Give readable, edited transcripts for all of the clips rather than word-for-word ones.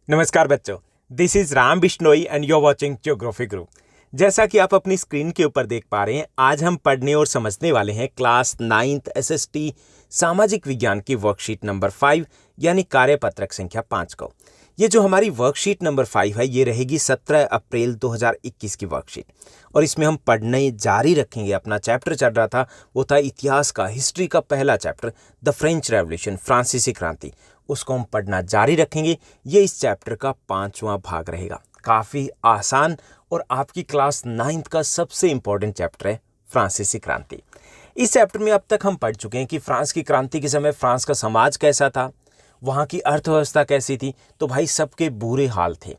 नमस्कार बच्चों, this is Ram Bishnoi and you are watching geography group. जैसा कि आप अपनी स्क्रीन के ऊपर देख पा रहे हैं, आज हम पढ़ने और समझने वाले हैं क्लास 9th एसएसटी सामाजिक विज्ञान की वर्कशीट नंबर 5 यानी कार्यपत्रक संख्या 5 को। ये जो हमारी वर्कशीट नंबर 5 है, ये रहेगी 17 अप्रैल 2021 की वर्कशीट और इसमें हम पढ़ने जारी रखेंगे। अपना चैप्टर चल रहा था, वो था इतिहास का, हिस्ट्री का पहला चैप्टर द फ्रेंच रेवोल्यूशन, फ्रांसीसी क्रांति। उसको हम पढ़ना जारी रखेंगे। ये इस चैप्टर का 5वां भाग रहेगा। काफ़ी आसान और आपकी क्लास 9th का सबसे इंपॉर्टेंट चैप्टर है फ्रांसीसी क्रांति। इस चैप्टर में अब तक हम पढ़ चुके हैं कि फ्रांस की क्रांति के समय फ्रांस का समाज कैसा था, वहाँ की अर्थव्यवस्था कैसी थी। तो भाई सबके बुरे हाल थे।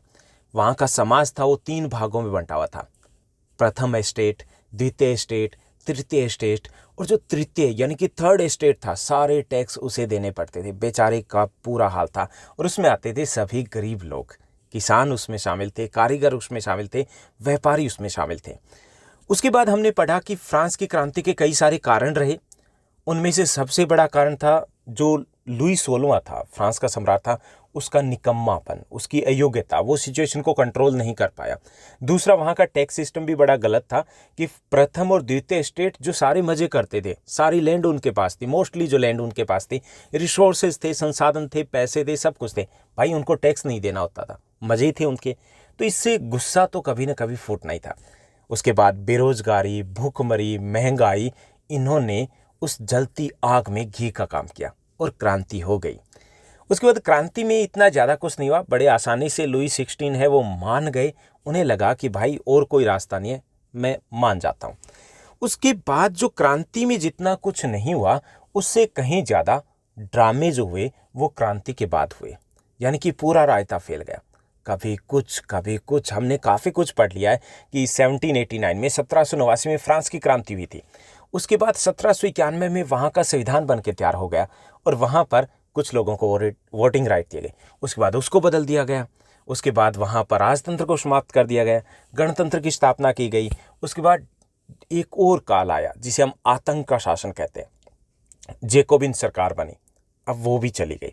वहाँ का समाज था वो 3 भागों में बंटा हुआ था। प्रथम एस्टेट, द्वितीय एस्टेट, तृतीय एस्टेट। और जो तृतीय यानी कि थर्ड एस्टेट था, सारे टैक्स उसे देने पड़ते थे। बेचारे का पूरा हाल था। और उसमें आते थे सभी गरीब लोग। किसान उसमें शामिल थे, कारीगर उसमें शामिल थे, व्यापारी उसमें शामिल थे। उसके बाद हमने पढ़ा कि फ्रांस की क्रांति के कई सारे कारण रहे। उनमें से सबसे बड़ा कारण था जो लुई 16वां था, फ्रांस का सम्राट था, उसका निकम्मापन, उसकी अयोग्यता, वो सिचुएशन को कंट्रोल नहीं कर पाया। दूसरा, वहाँ का टैक्स सिस्टम भी बड़ा गलत था कि प्रथम और द्वितीय स्टेट जो सारे मजे करते थे, सारी लैंड उनके पास थी, मोस्टली जो लैंड उनके पास थी, रिसोर्सेज थे, संसाधन थे, पैसे थे, सब कुछ थे, भाई उनको टैक्स नहीं देना होता था, मजे थे उनके। तो इससे गुस्सा तो कभी ना कभी फूटना ही था। उसके बाद बेरोजगारी, भूखमरी, महंगाई, इन्होंने उस जलती आग में घी का काम किया और क्रांति हो गई। उसके बाद क्रांति में इतना ज़्यादा कुछ नहीं हुआ, बड़े आसानी से लुई 16 है वो मान गए। उन्हें लगा कि भाई और कोई रास्ता नहीं है, मैं मान जाता हूँ। उसके बाद जो क्रांति में जितना कुछ नहीं हुआ, उससे कहीं ज़्यादा ड्रामे जो हुए वो क्रांति के बाद हुए। यानी कि पूरा रायता फैल गया, कभी कुछ कभी कुछ। हमने काफ़ी कुछ पढ़ लिया है कि 1789 में, 1789 में फ्रांस की क्रांति हुई थी। उसके बाद 1791 में वहाँ का संविधान बन के तैयार हो गया और वहाँ पर कुछ लोगों को वोटिंग राइट दिए गए। उसके बाद उसको बदल दिया गया। उसके बाद वहाँ पर राजतंत्र को समाप्त कर दिया गया, गणतंत्र की स्थापना की गई। उसके बाद एक और काल आया जिसे हम आतंक का शासन कहते हैं, जेकोबिन सरकार बनी, अब वो भी चली गई।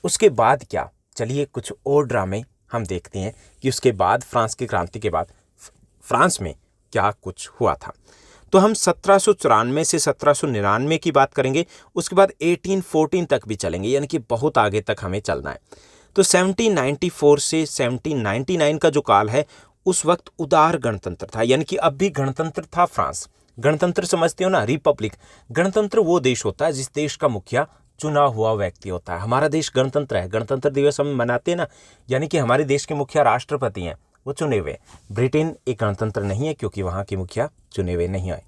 उसके बाद क्या, चलिए कुछ और ड्रामे हम देखते हैं कि उसके बाद फ्रांस की क्रांति के बाद फ्रांस में क्या कुछ हुआ था। तो हम 1794 से 1799 की बात करेंगे। उसके बाद 1814 तक भी चलेंगे, यानी कि बहुत आगे तक हमें चलना है। तो 1794 से 1799 का जो काल है, उस वक्त उदार गणतंत्र था, यानी कि अब भी गणतंत्र था फ्रांस। गणतंत्र समझते हो ना, रिपब्लिक। गणतंत्र वो देश होता है जिस देश का मुखिया चुना हुआ व्यक्ति होता है। हमारा देश गणतंत्र है, गणतंत्र दिवस हम मनाते हैं ना, यानी कि हमारे देश के मुखिया राष्ट्रपति हैं, वो चुने हुए। ब्रिटेन एक गणतंत्र नहीं है क्योंकि वहाँ के मुखिया चुने हुए नहीं आए।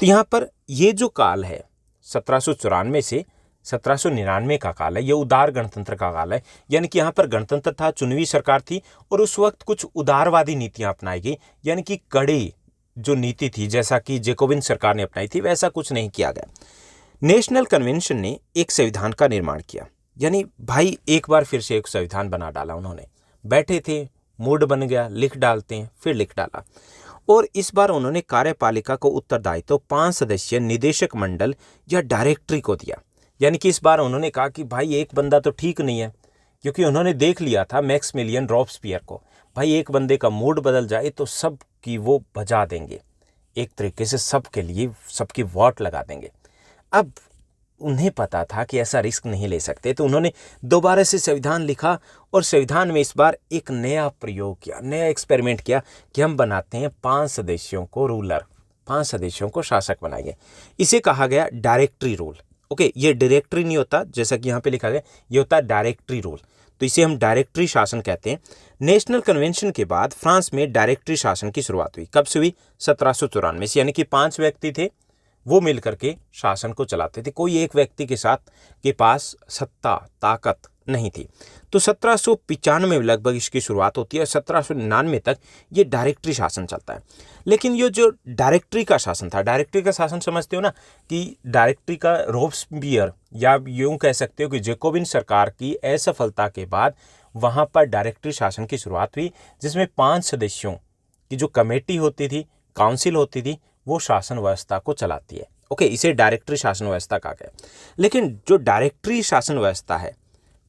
तो यहाँ पर ये जो काल है 1794 से 1799 का काल है, ये उदार गणतंत्र का काल है। यानी कि यहाँ पर गणतंत्र था, चुनी सरकार थी और उस वक्त कुछ उदारवादी नीतियाँ अपनाई गई, यानी कि कड़ी जो नीति थी, जैसा कि जेकोबिन सरकार ने अपनाई थी, वैसा कुछ नहीं किया गया। नेशनल कन्वेंशन ने एक संविधान का निर्माण किया, यानी भाई एक बार फिर से एक संविधान बना डाला उन्होंने। बैठे थे, मूड बन गया, लिख डालते हैं, फिर लिख डाला। और इस बार उन्होंने कार्यपालिका को उत्तरदायित्व 5 सदस्यीय निदेशक मंडल या डायरेक्टरी को दिया। यानी कि इस बार उन्होंने कहा कि भाई एक बंदा तो ठीक नहीं है, क्योंकि उन्होंने देख लिया था मैक्सिमिलियन रॉबस्पियर को, भाई एक बंदे का मूड बदल जाए तो सब की वो बजा देंगे, एक तरीके से सबके लिए सबकी वोट लगा देंगे। अब उन्हें पता था कि ऐसा रिस्क नहीं ले सकते, तो उन्होंने दोबारा से संविधान लिखा और संविधान में इस बार एक नया प्रयोग किया, नया एक्सपेरिमेंट किया कि हम बनाते हैं 5 सदस्यों को रूलर, 5 सदस्यों को शासक बनाएंगे। इसे कहा गया डायरेक्टरी रूल। ओके, ये डायरेक्टरी नहीं होता जैसा कि यहाँ पे लिखा गया, ये होता है डायरेक्टरी रूल। तो इसे हम डायरेक्टरी शासन कहते हैं। नेशनल कन्वेंशन के बाद फ्रांस में डायरेक्टरी शासन की शुरुआत हुई। कब से हुई? 1794 से। यानी कि 5 व्यक्ति थे, वो मिल करके शासन को चलाते थे। कोई एक व्यक्ति के साथ के पास सत्ता ताकत नहीं थी। तो 1795 में लगभग इसकी शुरुआत होती है और 1799 तक ये डायरेक्टरी शासन चलता है। लेकिन ये जो डायरेक्टरी का शासन था, डायरेक्टरी का शासन समझते हो ना, कि डायरेक्टरी का रॉबस्पियर, या यूं कह सकते हो कि जेकोबिन सरकार की असफलता के बाद वहाँ पर डायरेक्टरी शासन की शुरुआत हुई, जिसमें 5 सदस्यों की जो कमेटी होती थी, काउंसिल होती थी, वो शासन व्यवस्था को चलाती है। ओके, इसे डायरेक्टरी शासन व्यवस्था कहा गया। लेकिन जो डायरेक्टरी शासन व्यवस्था है,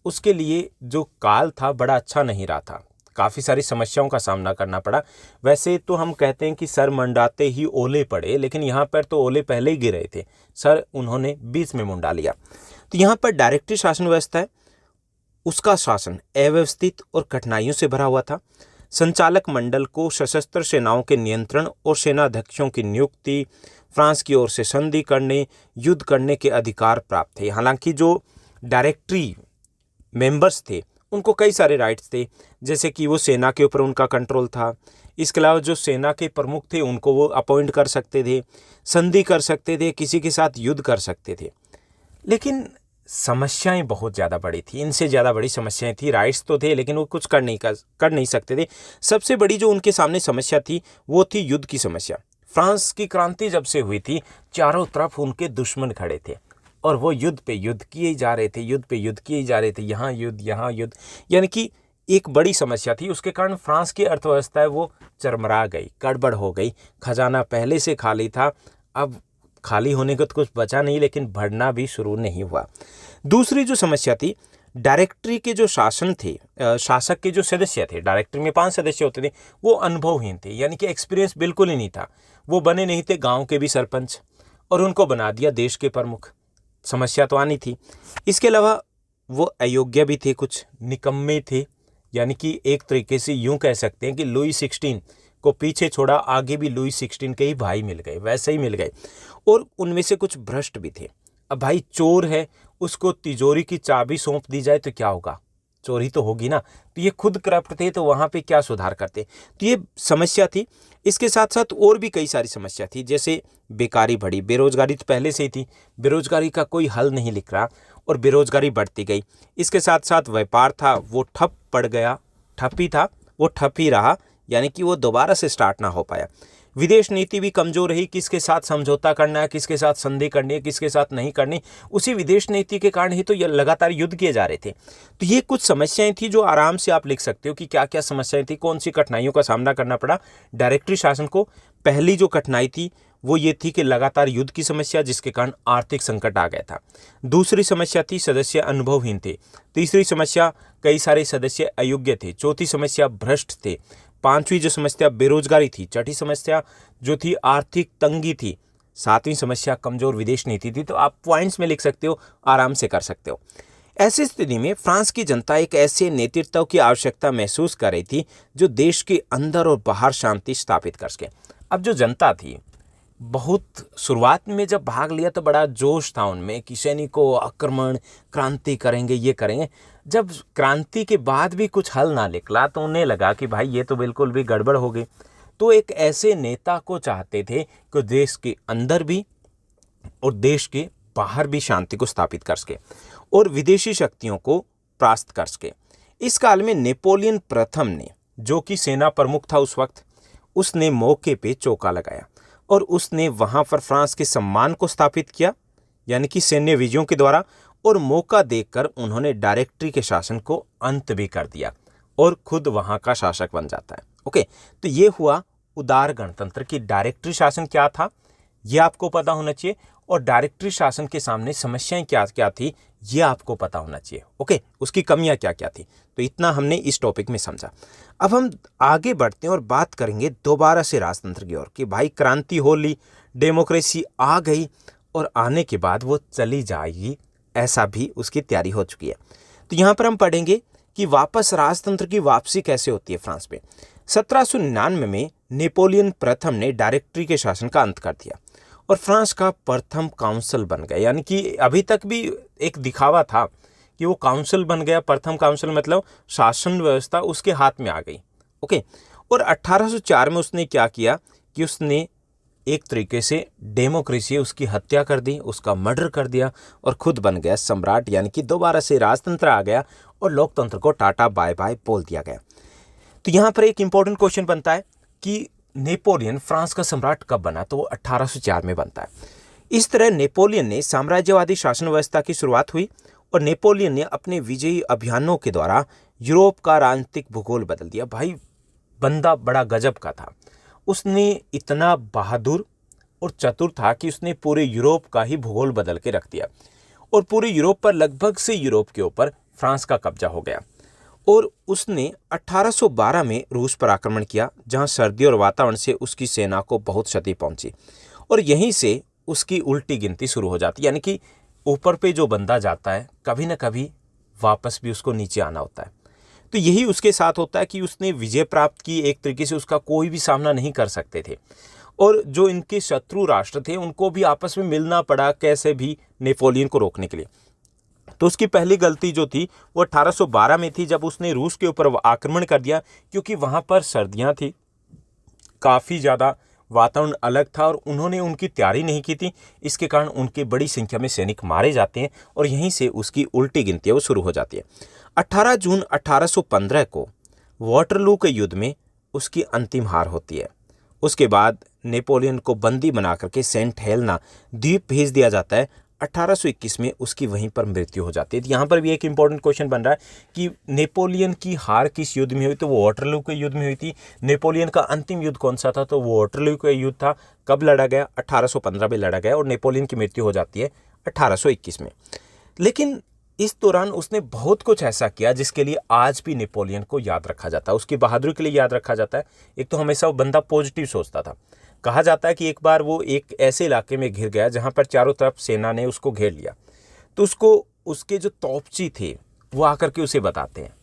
उसके लिए जो काल था बड़ा अच्छा नहीं रहा था, काफ़ी सारी समस्याओं का सामना करना पड़ा। वैसे तो हम कहते हैं कि सर मंडाते ही ओले पड़े, लेकिन यहाँ पर तो ओले पहले ही गिरे थे, सर उन्होंने बीच में मुंडा लिया। तो यहाँ पर डायरेक्टरी शासन व्यवस्था है, उसका शासन अव्यवस्थित और कठिनाइयों से भरा हुआ था। संचालक मंडल को सशस्त्र सेनाओं के नियंत्रण और सेनाध्यक्षों की नियुक्ति, फ्रांस की ओर से संधि करने, युद्ध करने के अधिकार प्राप्त थे। हालांकि जो डायरेक्टरी मेंबर्स थे उनको कई सारे राइट्स थे, जैसे कि वो सेना के ऊपर उनका कंट्रोल था। इसके अलावा जो सेना के प्रमुख थे उनको वो अपॉइंट कर सकते थे, संधि कर सकते थे, किसी के साथ युद्ध कर सकते थे। लेकिन समस्याएं बहुत ज़्यादा बड़ी थी, इनसे ज़्यादा बड़ी समस्याएं थी। राइट्स तो थे लेकिन वो कुछ कर नहीं सकते थे। सबसे बड़ी जो उनके सामने समस्या थी वो थी युद्ध की समस्या। फ्रांस की क्रांति जब से हुई थी, चारों तरफ उनके दुश्मन खड़े थे और वो युद्ध पे युद्ध किए जा रहे थे, युद्ध पे युद्ध किए जा रहे थे, यहाँ युद्ध, यानी कि एक बड़ी समस्या थी। उसके कारण फ्रांस की अर्थव्यवस्था है वो चरमरा गई, गड़बड़ हो गई। खजाना पहले से खाली था, अब खाली होने को तो कुछ बचा नहीं, लेकिन बढ़ना भी शुरू नहीं हुआ। दूसरी जो समस्या थी, डायरेक्टरी के जो शासन थे, शासक के जो सदस्य थे, डायरेक्टरी में 5 सदस्य होते थे, वो अनुभवहीन थे, यानी कि एक्सपीरियंस बिल्कुल ही नहीं था। वो बने नहीं थे गांव के भी सरपंच और उनको बना दिया देश के प्रमुख। समस्या तो आनी थी। इसके अलावा वो अयोग्य भी थे, कुछ निकम्मे थे, यानी कि एक तरीके से यूं कह सकते हैं कि लुई 16 को पीछे छोड़ा, आगे भी लुई 16 के ही भाई मिल गए, वैसे ही मिल गए। और उनमें से कुछ भ्रष्ट भी थे। अब भाई चोर है, उसको तिजोरी की चाबी सौंप दी जाए तो क्या होगा, चोरी तो होगी ना। तो ये खुद करप्ट थे, तो वहाँ पे क्या सुधार करते। तो ये समस्या थी। इसके साथ साथ और भी कई सारी समस्या थी, जैसे बेकारी बढ़ी, बेरोजगारी तो पहले से ही थी, बेरोजगारी का कोई हल नहीं लिख रहा और बेरोजगारी बढ़ती गई। इसके साथ साथ व्यापार था वो ठप पड़ गया, ठप ही था वो ठप ही रहा, यानी कि वो दोबारा से स्टार्ट ना हो पाया। विदेश नीति भी कमजोर रही, किसके साथ समझौता करना है, किसके साथ संधि करनी है, किसके साथ नहीं करनी। उसी विदेश नीति के कारण ही तो ये लगातार युद्ध किए जा रहे थे। तो ये कुछ समस्याएं थी जो आराम से आप लिख सकते हो कि क्या क्या समस्याएं थी, कौन सी कठिनाइयों का सामना करना पड़ा डायरेक्टरी शासन को। पहली जो कठिनाई थी वो ये थी कि लगातार युद्ध की समस्या, जिसके कारण आर्थिक संकट आ गया था। दूसरी समस्या थी सदस्य अनुभवहीन थे। तीसरी समस्या कई सारे सदस्य अयोग्य थे। चौथी समस्या भ्रष्ट थे। पांचवी जो समस्या बेरोजगारी थी। छठी समस्या जो थी आर्थिक तंगी थी। सातवीं समस्या कमजोर विदेश नीति थी। तो आप पॉइंट्स में लिख सकते हो, आराम से कर सकते हो। ऐसी स्थिति में फ्रांस की जनता एक ऐसे नेतृत्व की आवश्यकता महसूस कर रही थी जो देश के अंदर और बाहर शांति स्थापित कर सके। अब जो जनता थी, बहुत शुरुआत में जब भाग लिया तो बड़ा जोश था उनमें कि सैनिकों आक्रमण, क्रांति करेंगे, ये करेंगे। जब क्रांति के बाद भी कुछ हल ना निकला तो उन्हें लगा कि भाई ये तो बिल्कुल भी गड़बड़ हो गई। तो एक ऐसे नेता को चाहते थे कि देश के अंदर भी और देश के बाहर भी शांति को स्थापित कर सके और विदेशी शक्तियों को परास्त कर सके। इस काल में नेपोलियन प्रथम ने, जो कि सेना प्रमुख था उस वक्त, उसने मौके पे चौका लगाया और उसने वहां पर फ्रांस के सम्मान को स्थापित किया, यानी कि सैन्य विजयों के द्वारा। और मौका देखकर उन्होंने डायरेक्टरी के शासन को अंत भी कर दिया और खुद वहां का शासक बन जाता है। ओके, तो ये हुआ उदार गणतंत्र की। डायरेक्टरी शासन क्या था ये आपको पता होना चाहिए और डायरेक्टरी शासन के सामने समस्याएं क्या क्या थी ये आपको पता होना चाहिए। ओके, उसकी कमियां क्या क्या थी। तो इतना हमने इस टॉपिक में समझा। अब हम आगे बढ़ते हैं और बात करेंगे दोबारा से राजतंत्र की ओर कि भाई क्रांति हो ली, डेमोक्रेसी आ गई और आने के बाद वो चली जाएगी, ऐसा भी उसकी तैयारी हो चुकी है। तो यहाँ पर हम पढ़ेंगे कि वापस राजतंत्र की वापसी कैसे होती है फ्रांस पे। 1799 में नेपोलियन प्रथम ने डायरेक्टरी के शासन का अंत कर दिया और फ्रांस का प्रथम काउंसिल बन गया। यानी कि अभी तक भी एक दिखावा था कि वो काउंसिल बन गया, प्रथम काउंसिल मतलब शासन व्यवस्था उसके हाथ में आ गई। ओके, और 1804 में उसने क्या किया कि उसने एक तरीके से डेमोक्रेसी, उसकी हत्या कर दी, उसका मर्डर कर दिया और खुद बन गया सम्राट। यानी कि दोबारा से राजतंत्र आ गया और लोकतंत्र को टाटा बाय बाय बोल दिया गया। तो यहाँ पर एक इंपॉर्टेंट क्वेश्चन बनता है कि नेपोलियन फ्रांस का सम्राट कब बना, तो वो 1804 में बनता है। इस तरह नेपोलियन ने साम्राज्यवादी शासन व्यवस्था की शुरुआत हुई और नेपोलियन ने अपने विजयी अभियानों के द्वारा यूरोप का राजनीतिक भूगोल बदल दिया। भाई बंदा बड़ा गजब का था। उसने इतना बहादुर और चतुर था कि उसने पूरे यूरोप का ही भूगोल बदल के रख दिया और पूरे यूरोप पर, लगभग से यूरोप के ऊपर फ्रांस का कब्जा हो गया और उसने 1812 में रूस पर आक्रमण किया, जहां सर्दी और वातावरण से उसकी सेना को बहुत क्षति पहुंची और यहीं से उसकी उल्टी गिनती शुरू हो जाती है। यानी कि ऊपर पे जो बंदा जाता है कभी ना कभी वापस भी उसको नीचे आना होता है। तो यही उसके साथ होता है कि उसने विजय प्राप्त की, एक तरीके से उसका कोई भी सामना नहीं कर सकते थे और जो इनके शत्रु राष्ट्र थे उनको भी आपस में मिलना पड़ा कैसे भी नेपोलियन को रोकने के लिए। तो उसकी पहली गलती जो थी वो 1812 में थी, जब उसने रूस के ऊपर आक्रमण कर दिया, क्योंकि वहाँ पर सर्दियाँ थी, काफ़ी ज़्यादा वातावरण अलग था और उन्होंने उनकी तैयारी नहीं की थी। इसके कारण उनके बड़ी संख्या में सैनिक मारे जाते हैं और यहीं से उसकी उल्टी गिनती है वो शुरू हो जाती है। 18 जून 1815 को वाटरलू के युद्ध में उसकी अंतिम हार होती है। उसके बाद नेपोलियन को बंदी बना करके सेंट हेलेना द्वीप भेज दिया जाता है। 1821 में उसकी वहीं पर मृत्यु हो जाती है। यहाँ पर भी एक इंपॉर्टेंट क्वेश्चन बन रहा है कि नेपोलियन की हार किस युद्ध में हुई, तो वो वाटरलू के युद्ध में हुई थी। नेपोलियन का अंतिम युद्ध कौन सा था, तो वो वाटरलू का युद्ध था। कब लड़ा गया, 1815 में लड़ा गया और नेपोलियन की मृत्यु हो जाती है 1821 में। लेकिन इस दौरान उसने बहुत कुछ ऐसा किया जिसके लिए आज भी नेपोलियन को याद रखा जाता है, उसकी बहादुरी के लिए याद रखा जाता है। एक तो हमेशा वो बंदा पॉजिटिव सोचता था। कहा जाता है कि एक बार वो एक ऐसे इलाके में घिर गया जहां पर चारों तरफ सेना ने उसको घेर लिया, तो उसको उसके जो तोपची थे वो आकर के उसे बताते हैं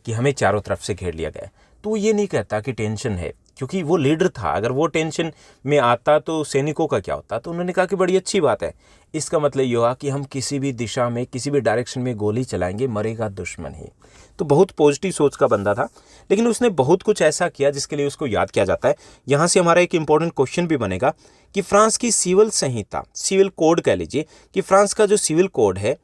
कि हमें चारों तरफ से घेर लिया गया है। तो वो ये नहीं कहता कि टेंशन है, क्योंकि वो लीडर था। अगर वो टेंशन में आता तो सैनिकों का क्या होता। तो उन्होंने कहा कि बड़ी अच्छी बात है, इसका मतलब ये हुआ कि हम किसी भी दिशा में किसी भी डायरेक्शन में गोली चलाएंगे, मरेगा दुश्मन ही। तो बहुत पॉजिटिव सोच का बंदा था, लेकिन उसने बहुत कुछ ऐसा किया जिसके लिए उसको याद किया जाता है। यहाँ से हमारा एक इंपॉर्टेंट क्वेश्चन भी बनेगा कि फ्रांस की सिविल संहिता, सिविल कोड कह लीजिए, कि फ्रांस का जो सिविल कोड है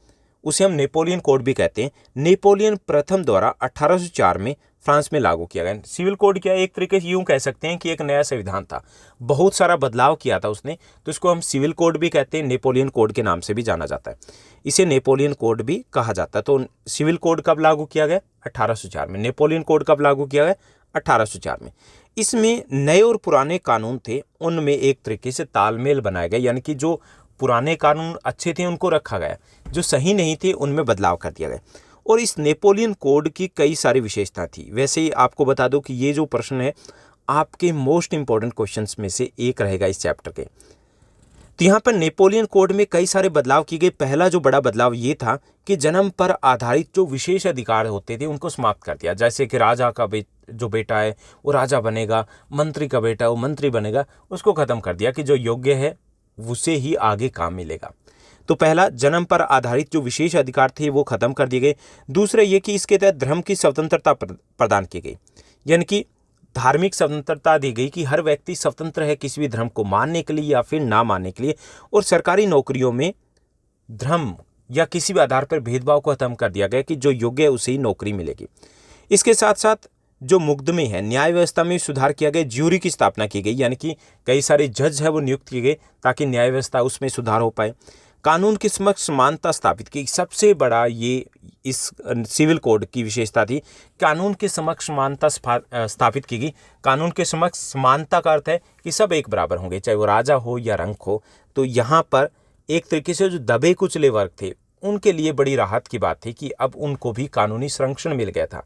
उसे हम नेपोलियन कोड भी कहते हैं, नेपोलियन प्रथम द्वारा 1804 में फ्रांस में लागू किया गया। सिविल कोड क्या है, एक तरीके से यूं कह सकते हैं कि एक नया संविधान था, बहुत सारा बदलाव किया था उसने, तो इसको हम सिविल कोड भी कहते हैं, नेपोलियन कोड के नाम से भी जाना जाता है, इसे नेपोलियन कोड भी कहा जाता है। तो सिविल कोड कब लागू किया गया, 1804 में। नेपोलियन कोड कब लागू किया गया, 1804 में। इसमें नए और पुराने कानून थे, उनमें एक तरीके से तालमेल बनाया गया, यानी कि जो पुराने कानून अच्छे थे उनको रखा गया, जो सही नहीं थे उनमें बदलाव कर दिया गया। और इस नेपोलियन कोड की कई सारी विशेषता थी। वैसे ही आपको बता दूं कि ये जो प्रश्न है आपके मोस्ट इंपॉर्टेंट क्वेश्चंस में से एक रहेगा इस चैप्टर के। तो यहाँ पर नेपोलियन कोड में कई सारे बदलाव किए गए। पहला जो बड़ा बदलाव ये था कि जन्म पर आधारित जो विशेष अधिकार होते थे उनको समाप्त कर दिया। जैसे कि राजा का जो बेटा है वो राजा बनेगा, मंत्री का बेटा वो मंत्री बनेगा, उसको खत्म कर दिया कि जो योग्य है उसे ही आगे काम मिलेगा। तो पहला, जन्म पर आधारित जो विशेष अधिकार थे वो खत्म कर दिए गए। दूसरे ये कि इसके तहत धर्म की स्वतंत्रता प्रदान की गई, यानी कि धार्मिक स्वतंत्रता दी गई कि हर व्यक्ति स्वतंत्र है किसी भी धर्म को मानने के लिए या फिर ना मानने के लिए। और सरकारी नौकरियों में धर्म या किसी भी आधार पर भेदभाव को खत्म कर दिया गया कि जो योग्य है उसे ही नौकरी मिलेगी। इसके साथ साथ जो मुकदमे हैं, न्याय व्यवस्था में सुधार किया गया, ज्यूरी की स्थापना की गई, यानी कि कई सारे जज है वो नियुक्त किए गए ताकि न्याय व्यवस्था उसमें सुधार हो पाए। कानून के समक्ष समानता स्थापित की, सबसे बड़ा ये इस सिविल कोड की विशेषता थी, कानून के समक्ष समानता स्थापित की गई। कानून के समक्ष समानता का अर्थ है कि सब एक बराबर होंगे, चाहे वो राजा हो या रंक हो। तो यहाँ पर एक तरीके से जो दबे कुचले वर्ग थे उनके लिए बड़ी राहत की बात थी कि अब उनको भी कानूनी संरक्षण मिल गया था,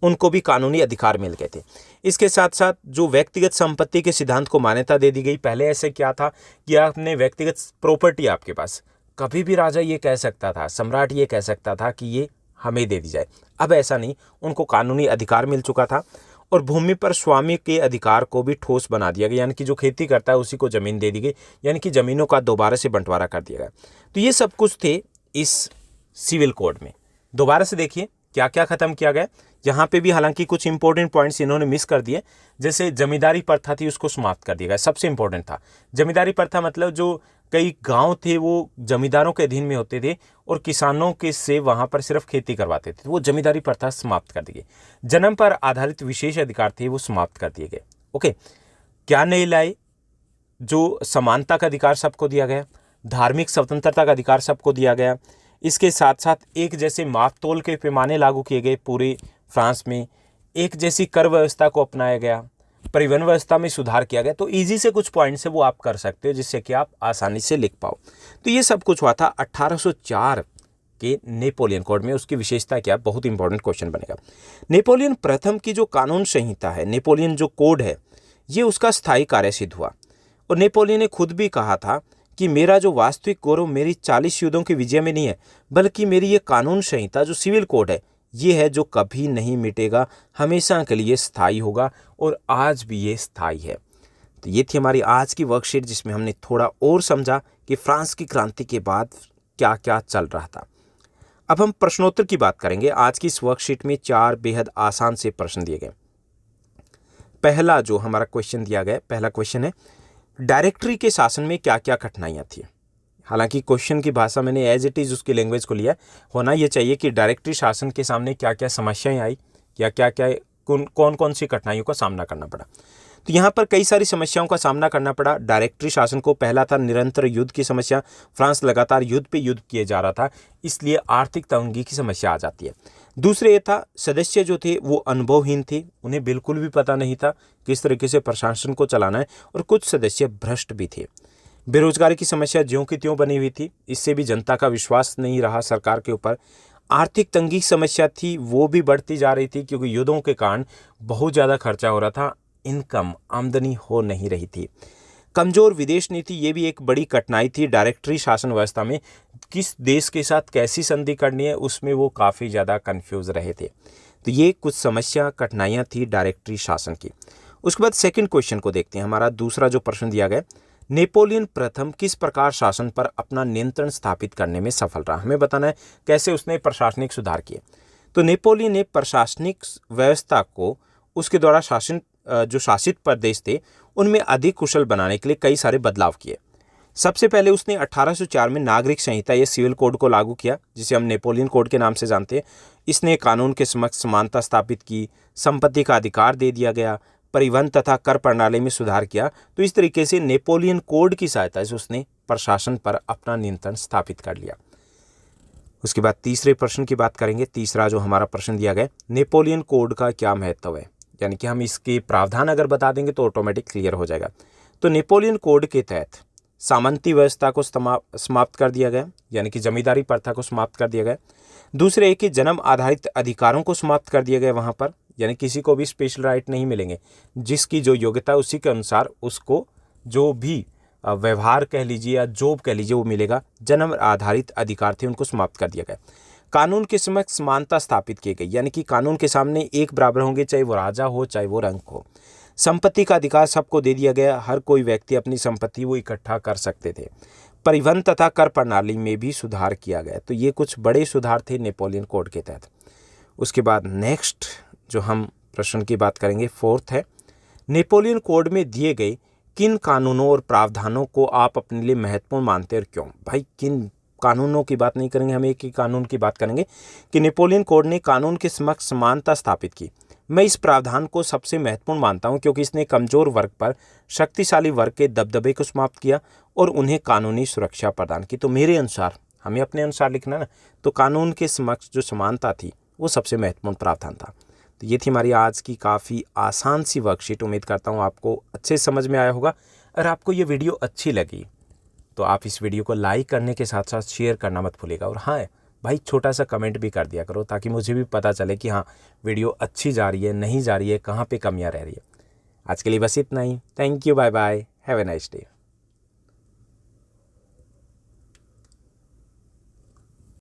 उनको भी कानूनी अधिकार मिल गए थे। इसके साथ साथ जो व्यक्तिगत संपत्ति के सिद्धांत को मान्यता दे दी गई। पहले ऐसे क्या था कि आपने व्यक्तिगत प्रॉपर्टी आपके पास, कभी भी राजा ये कह सकता था, सम्राट ये कह सकता था कि ये हमें दे दी जाए। अब ऐसा नहीं, उनको कानूनी अधिकार मिल चुका था। और भूमि पर स्वामी के अधिकार को भी ठोस बना दिया गया, यानी कि जो खेती करता है उसी को जमीन दे दी गई, यानी कि जमीनों का दोबारा से बंटवारा कर दिया गया। तो ये सब कुछ थे इस सिविल कोड में। दोबारा से देखिए क्या क्या खत्म किया गया। यहाँ पे भी हालांकि कुछ इंपॉर्टेंट पॉइंट्स इन्होंने मिस कर दिए, जैसे जमींदारी प्रथा थी उसको समाप्त कर दिया गया। सबसे इंपॉर्टेंट था जमींदारी प्रथा, मतलब जो कई गांव थे वो जमींदारों के अधीन में होते थे और किसानों के से वहां पर सिर्फ खेती करवाते थे, वो जमींदारी प्रथा समाप्त कर दी गई। जन्म पर आधारित विशेष अधिकार थे वो समाप्त कर दिए गए। ओके, क्या नए लाए, जो समानता का अधिकार सबको दिया गया, धार्मिक स्वतंत्रता का अधिकार सबको दिया गया। इसके साथ साथ एक जैसे माप तोल के पैमाने लागू किए गए पूरे फ्रांस में, एक जैसी कर व्यवस्था को अपनाया गया, परिवहन व्यवस्था में सुधार किया गया। तो इजी से कुछ पॉइंट्स है वो आप कर सकते हो जिससे कि आप आसानी से लिख पाओ। तो ये सब कुछ हुआ था 1804 के नेपोलियन कोड में उसकी विशेषता क्या, बहुत इंपॉर्टेंट क्वेश्चन बनेगा। नेपोलियन प्रथम की जो कानून संहिता है, नेपोलियन जो कोड है, ये उसका स्थायी कार्य सिद्ध हुआ। और नेपोलियन ने खुद भी कहा था कि मेरा जो वास्तविक गौरव मेरी 40 युद्धों की विजय में नहीं है, बल्कि मेरी ये कानून संहिता जो सिविल कोड है, ये है जो कभी नहीं मिटेगा, हमेशा के लिए स्थायी होगा, और आज भी ये स्थायी है। तो ये थी हमारी आज की वर्कशीट, जिसमें हमने थोड़ा और समझा कि फ्रांस की क्रांति के बाद क्या क्या चल रहा था। अब हम प्रश्नोत्तर की बात करेंगे। आज की इस वर्कशीट में 4 बेहद आसान से प्रश्न दिए गए। पहला जो हमारा क्वेश्चन दिया गया, पहला क्वेश्चन है, डायरेक्टरी के शासन में क्या क्या कठिनाइयाँ थी। हालांकि क्वेश्चन की भाषा मैंने एज इट इज़ उसकी लैंग्वेज को लिया, होना ये चाहिए कि डायरेक्टरी शासन के सामने क्या क्या समस्याएं आई, या क्या क्या कौन कौन सी कठिनाइयों का सामना करना पड़ा। तो यहाँ पर कई सारी समस्याओं का सामना करना पड़ा डायरेक्टरी शासन को। पहला था निरंतर युद्ध की समस्या, फ्रांस लगातार युद्ध पे युद्ध किए जा रहा था, इसलिए आर्थिक तंगी की समस्या आ जाती है। दूसरे ये था, सदस्य जो थे वो अनुभवहीन थे, उन्हें बिल्कुल भी पता नहीं था किस तरीके से प्रशासन को चलाना है, और कुछ सदस्य भ्रष्ट भी थे। बेरोजगारी की समस्या ज्यों की त्यों बनी हुई थी, इससे भी जनता का विश्वास नहीं रहा सरकार के ऊपर। आर्थिक तंगी की समस्या थी, वो भी बढ़ती जा रही थी, क्योंकि युद्धों के कारण बहुत ज़्यादा खर्चा हो रहा था, इनकम आमदनी हो नहीं रही थी। कमजोर विदेश नीति, ये भी एक बड़ी कठिनाई थी डायरेक्टरी शासन व्यवस्था में। किस देश के साथ कैसी संधि करनी है, उसमें वो काफ़ी ज़्यादा कंफ्यूज रहे थे। तो ये कुछ समस्या कठिनाइयाँ थी डायरेक्टरी शासन की। उसके बाद सेकंड क्वेश्चन को देखते हैं। हमारा दूसरा जो प्रश्न दिया गया, नेपोलियन प्रथम किस प्रकार शासन पर अपना नियंत्रण स्थापित करने में सफल रहा। हमें बताना है कैसे उसने प्रशासनिक सुधार किए। तो नेपोलियन ने प्रशासनिक व्यवस्था को उसके द्वारा जो शासित प्रदेश थे उनमें अधिक कुशल बनाने के लिए कई सारे बदलाव किए। सबसे पहले उसने 1804 में नागरिक संहिता या सिविल कोड को लागू किया, जिसे हम नेपोलियन कोड के नाम से जानते हैं। इसने कानून के समक्ष समानता स्थापित की, संपत्ति का अधिकार दे दिया गया, परिवहन तथा कर प्रणाली में सुधार किया। तो इस तरीके से नेपोलियन कोड की सहायता से उसने प्रशासन पर अपना नियंत्रण स्थापित कर लिया। उसके बाद तीसरे प्रश्न की बात करेंगे। तीसरा जो हमारा प्रश्न दिया गया, नेपोलियन कोड का क्या महत्व है, यानी कि हम इसके प्रावधान अगर बता देंगे तो ऑटोमेटिक क्लियर हो जाएगा। तो नेपोलियन कोड के तहत सामंती व्यवस्था को समाप्त कर दिया गया, यानी कि जमींदारी प्रथा को समाप्त कर दिया गया। दूसरे एक कि जन्म आधारित अधिकारों को समाप्त कर दिया गया वहाँ पर, यानी किसी को भी स्पेशल राइट नहीं मिलेंगे, जिसकी जो योग्यता उसी के अनुसार उसको जो भी व्यवहार कह लीजिए या जॉब कह लीजिए वो मिलेगा। जन्म आधारित अधिकार थे उनको समाप्त कर दिया गया। कानून के समक्ष समानता स्थापित की गई, यानी कि कानून के सामने एक बराबर होंगे, चाहे वो राजा हो चाहे वो रंक हो। संपत्ति का अधिकार सबको दे दिया गया, हर कोई व्यक्ति अपनी संपत्ति वो इकट्ठा कर सकते थे। परिवहन तथा कर प्रणाली में भी सुधार किया गया। तो ये कुछ बड़े सुधार थे नेपोलियन कोड के तहत। उसके बाद नेक्स्ट जो हम प्रश्न की बात करेंगे, फोर्थ है, नेपोलियन कोड में दिए गए किन कानूनों और प्रावधानों को आप अपने लिए महत्वपूर्ण मानते हैं और क्यों। भाई किन कानूनों की बात नहीं करेंगे, हम एक ही कानून की बात करेंगे कि नेपोलियन कोड ने कानून के समक्ष समानता स्थापित की। मैं इस प्रावधान को सबसे महत्वपूर्ण मानता हूं, क्योंकि इसने कमजोर वर्ग पर शक्तिशाली वर्ग के दबदबे को समाप्त किया और उन्हें कानूनी सुरक्षा प्रदान की। तो मेरे अनुसार, हमें अपने अनुसार लिखना ना, तो कानून के समक्ष जो समानता थी वो सबसे महत्वपूर्ण प्रावधान था। तो ये थी हमारी आज की काफ़ी आसान सी वर्कशीट। उम्मीद करता हूँ आपको अच्छे समझ में आया होगा। अगर आपको ये वीडियो अच्छी लगी तो आप इस वीडियो को लाइक करने के साथ साथ शेयर करना मत भूलिएगा। और हाँ भाई, छोटा सा कमेंट भी कर दिया करो, ताकि मुझे भी पता चले कि हाँ वीडियो अच्छी जा रही है, नहीं जा रही है, कहाँ पे कमियाँ रह रही है। आज के लिए बस इतना ही। Thank you, bye bye, have a nice day.